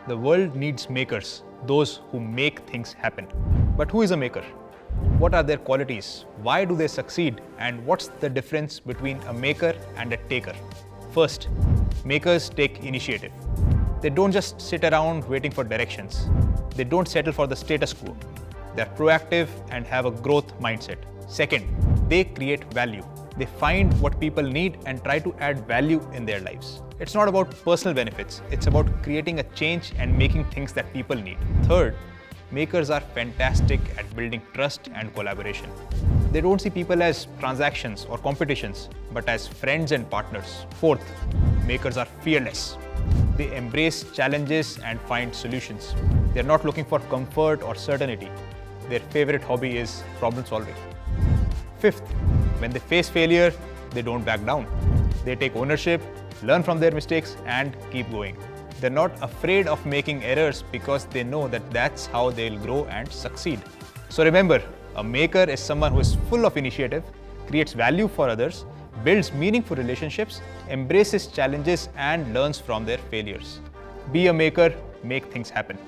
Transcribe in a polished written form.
The world needs makers, those who make things happen. But who is a maker? What are their qualities? Why do they succeed? And what's the difference between a maker and a taker? First, makers take initiative. They don't just sit around waiting for directions. They don't settle for the status quo. They're proactive and have a growth mindset. Second, they create value. They find what people need and try to add value in their lives. It's not about personal benefits. It's about creating a change and making things that people need. Third, makers are fantastic at building trust and collaboration. They don't see people as transactions or competitions, but as friends and partners. Fourth, makers are fearless. They embrace challenges and find solutions. They're not looking for comfort or certainty. Their favorite hobby is problem solving. Fifth, when they face failure, they don't back down. They take ownership, learn from their mistakes, and keep going. They're not afraid of making errors because they know that that's how they'll grow and succeed. So remember, a maker is someone who is full of initiative, creates value for others, builds meaningful relationships, embraces challenges, and learns from their failures. Be a maker, make things happen.